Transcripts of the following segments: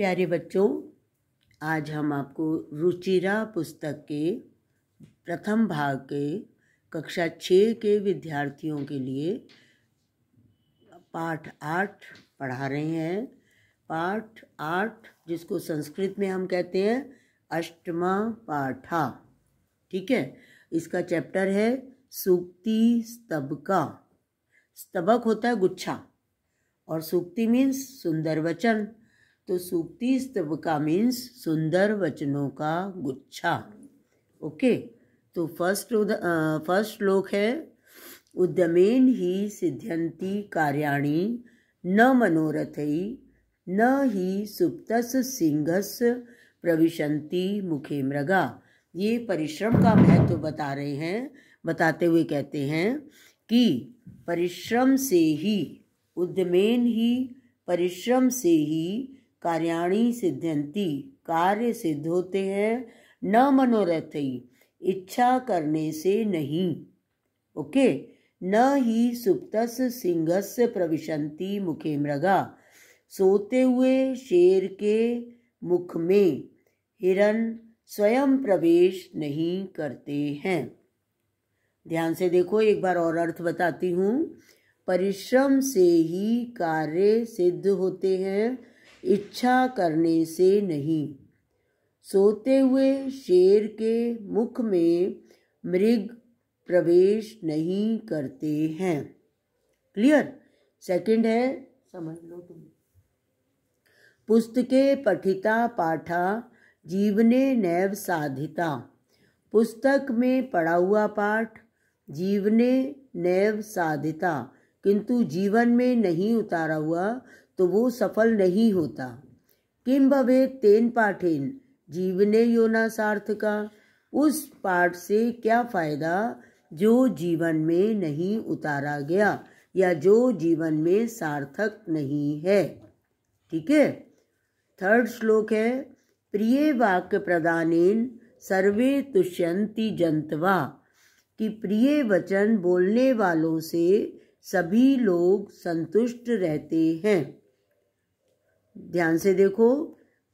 प्यारे बच्चों, आज हम आपको रुचिरा पुस्तक के प्रथम भाग के कक्षा 6 के विद्यार्थियों के लिए पाठ 8 पढ़ा रहे हैं। पाठ 8 जिसको संस्कृत में हम कहते हैं अष्टमा पाठा। ठीक है, इसका चैप्टर है सूक्ति स्तबका। स्तबक होता है गुच्छा और सूक्ति मीन्स सुंदर वचन, तो सूक्ति स्तबका मीन्स सुंदर वचनों का गुच्छा। ओके, तो फर्स्ट श्लोक है उद्यमेन ही सिद्ध्यन्ति कार्याणि न मनोरथै न ही सुप्तस् सिंहस् प्रविशन्ति मुखे मृगा। ये परिश्रम का महत्व बता रहे हैं। बताते हुए कहते हैं कि परिश्रम से ही, उद्यमेन ही, परिश्रम से ही कार्याणि सिद्ध्यन्ति, कार्य सिद्ध होते हैं, न मनोरथै, इच्छा करने से नहीं। ओके, न ही सुप्तस् सिंहस्य प्रविशन्ति मुखे मृगा, सोते हुए शेर के मुख में हिरन स्वयं प्रवेश नहीं करते हैं। ध्यान से देखो, एक बार और अर्थ बताती हूँ। परिश्रम से ही कार्य सिद्ध होते हैं, इच्छा करने से नहीं। सोते हुए शेर के मुख में मृग प्रवेश नहीं करते हैं। क्लियर? सेकंड है, समझ लो तुम। पुस्तके पठिता पाठा जीवने नैव साधिता। पुस्तक में पढ़ा हुआ पाठ जीवने नैव साधिता, किंतु जीवन में नहीं उतारा हुआ तो वो सफल नहीं होता। किम भवेत् तेन पाठेन जीवने योना सार्थका। उस पाठ से क्या फायदा जो जीवन में नहीं उतारा गया या जो जीवन में सार्थक नहीं है। ठीक है। थर्ड श्लोक है प्रिय वाक्य प्रदानेन सर्वे तुष्यन्ति जंतवा, कि प्रिय वचन बोलने वालों से सभी लोग संतुष्ट रहते हैं। ध्यान से देखो,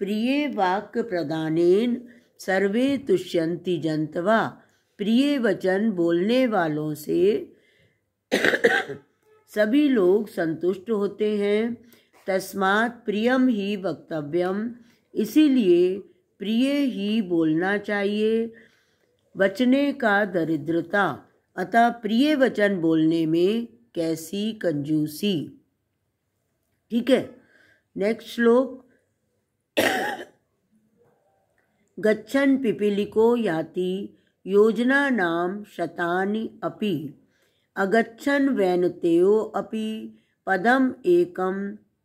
प्रिय वाक्य प्रदानेन सर्वे तुष्यन्ति जंतवा, प्रिय वचन बोलने वालों से सभी लोग संतुष्ट होते हैं। तस्मात् प्रियम ही वक्तव्यम, इसीलिए प्रिय ही बोलना चाहिए। वचने का दरिद्रता, अतः प्रिय वचन बोलने में कैसी कंजूसी। ठीक है। नेक्स्ट श्लोक गच्छन् पिपीलिको याति योजना नाम शतानि अपि, अगच्छन् वैनतेयो अपि पदम एकम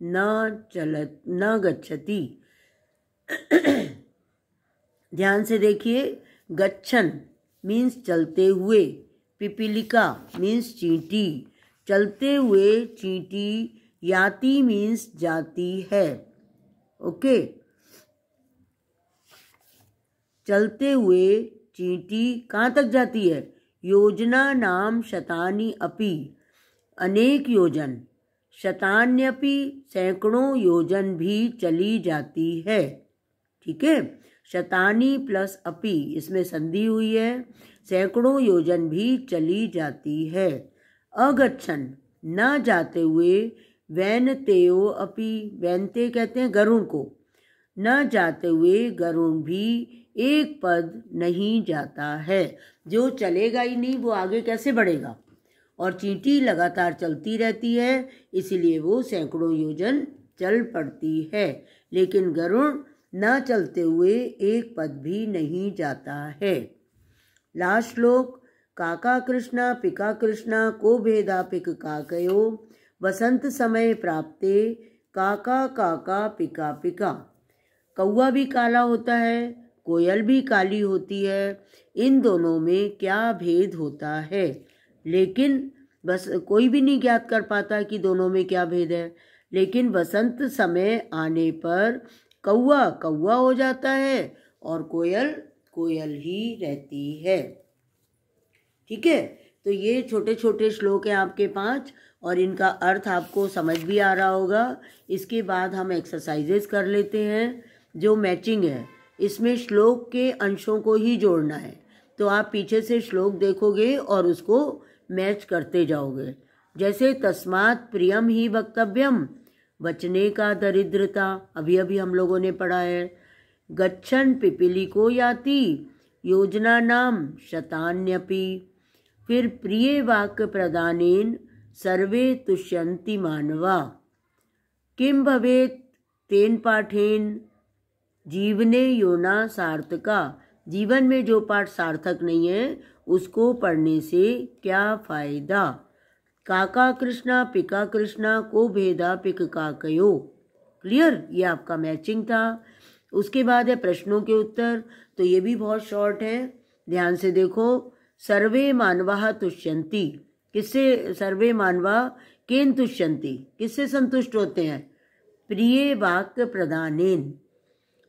न गच्छति। ध्यान से देखिए, गच्छन् मीन्स चलते हुए, पिपीलिका मीन्स चींटी, चलते हुए चींटी, याति मीन्स जाती है। ओके, चलते हुए चींटी कहाँ तक जाती है? योजना नाम शतानि अपि, अनेक योजन, शतान्यपि सैकड़ों योजन भी चली जाती है। ठीक है, शतानि प्लस अपि, इसमें संधि हुई है, सैकड़ों योजन भी चली जाती है। अगच्छन् न जाते हुए, वैनतेयो अपि, वैनते कहते हैं गरुड़ को, न जाते हुए गरुड़ भी एक पद नहीं जाता है। जो चलेगा ही नहीं वो आगे कैसे बढ़ेगा। और चींटी लगातार चलती रहती है, इसीलिए वो सैकड़ों योजन चल पड़ती है, लेकिन गरुड़ न चलते हुए एक पद भी नहीं जाता है। लास्ट श्लोक काका कृष्णा पिका कृष्णा को भेदा पिक काकयो, वसंत समय प्राप्ते काका काका पिका पिका। कौवा भी काला होता है, कोयल भी काली होती है, इन दोनों में क्या भेद होता है? लेकिन बस कोई भी नहीं ज्ञात कर पाता कि दोनों में क्या भेद है। लेकिन वसंत समय आने पर कौवा कौवा हो जाता है और कोयल कोयल ही रहती है। ठीक है, तो ये छोटे छोटे श्लोक हैं आपके 5 और इनका अर्थ आपको समझ भी आ रहा होगा। इसके बाद हम एक्सरसाइजेस कर लेते हैं। जो मैचिंग है इसमें श्लोक के अंशों को ही जोड़ना है, तो आप पीछे से श्लोक देखोगे और उसको मैच करते जाओगे। जैसे तस्मात् प्रियम ही वक्तव्यम, बचने का दरिद्रता, अभी अभी हम लोगों ने पढ़ा है। गच्छन् पिपीलिको याति योजना नाम शतान्यपि, फिर प्रिय वाक्य प्रदानेन सर्वे तुष्यन्ति मानवा, किम भवेत् तेन पाठेन जीवने योना सार्थका, जीवन में जो पाठ सार्थक नहीं है उसको पढ़ने से क्या फायदा। काका कृष्णा पिका कृष्णा को भेदा पिक काकयो। क्लियर, ये आपका मैचिंग था। उसके बाद है प्रश्नों के उत्तर, तो ये भी बहुत शॉर्ट है, ध्यान से देखो। सर्वे मानवा तुष्यन्ति, किससे सर्वे मानवा केन तुष्यन्ति, किससे संतुष्ट होते हैं। प्रिय वाक्य प्रदानेन,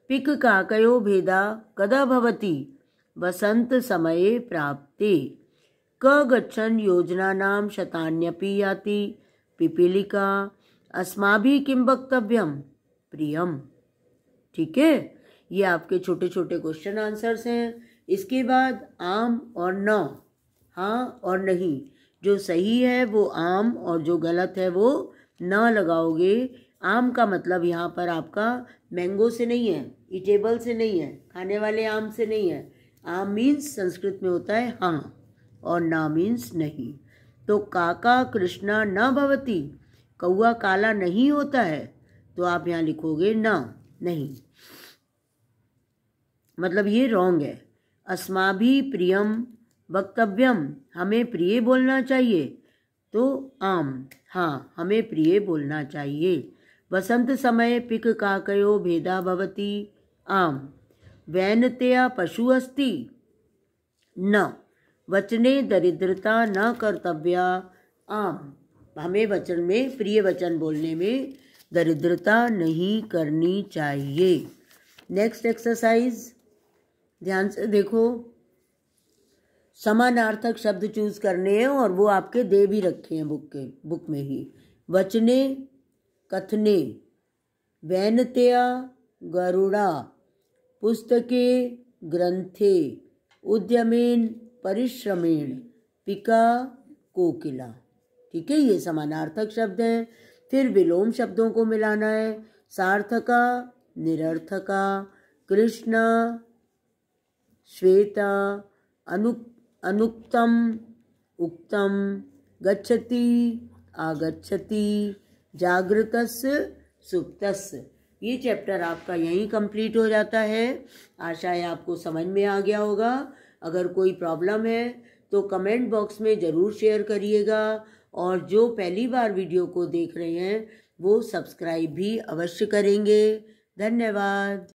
पिक काकयो भेदा कदा भवति, वसंत समये प्राप्ते, क गच्छन् योजनानां शतान्यपि याति पिपीलिका, अस्माभिः किं वक्तव्यम, प्रियम। ठीक है, ये आपके छोटे छोटे क्वेश्चन आंसर्स हैं। इसके बाद आम और न, हाँ और नहीं, जो सही है वो आम और जो गलत है वो न लगाओगे। आम का मतलब यहाँ पर आपका मैंगो से नहीं है, ईटेबल से नहीं है, खाने वाले आम से नहीं है। आम मीन्स संस्कृत में होता है हाँ, और ना मीन्स नहीं। तो काका कृष्णा न भवति, कौआ काला नहीं होता है, तो आप यहाँ लिखोगे ना, नहीं, मतलब ये रॉन्ग है। अस्माभि प्रियम वक्तव्यम, हमें प्रिय बोलना चाहिए, तो आम, हाँ हमें प्रिय बोलना चाहिए। वसंत समय पिक काकयो भेदा भवति, आम। वैनतया पशु अस्ति, न। वचने दरिद्रता न कर्तव्या, आम, हमें वचन में, प्रिय वचन बोलने में दरिद्रता नहीं करनी चाहिए। नेक्स्ट एक्सरसाइज, ध्यान से देखो। समानार्थक शब्द चूज करने हैं और वो आपके दे भी रखे हैं बुक में ही। वचने कथने, वैनतया गरुड़ा, पुस्तके ग्रंथे, उद्यमेन परिश्रमेण, पिका कोकिला। ठीक है, ये समानार्थक शब्द हैं। फिर विलोम शब्दों को मिलाना है। सार्थका, निरर्थका, कृष्णा, श्वेता, अनुक्तम, उक्तम, गच्छति, आगच्छति, जागृतस्य, सुप्तस्य। ये चैप्टर आपका यहीं कंप्लीट हो जाता है। आशा है आपको समझ में आ गया होगा। अगर कोई प्रॉब्लम है तो कमेंट बॉक्स में ज़रूर शेयर करिएगा, और जो पहली बार वीडियो को देख रहे हैं वो सब्सक्राइब भी अवश्य करेंगे। धन्यवाद।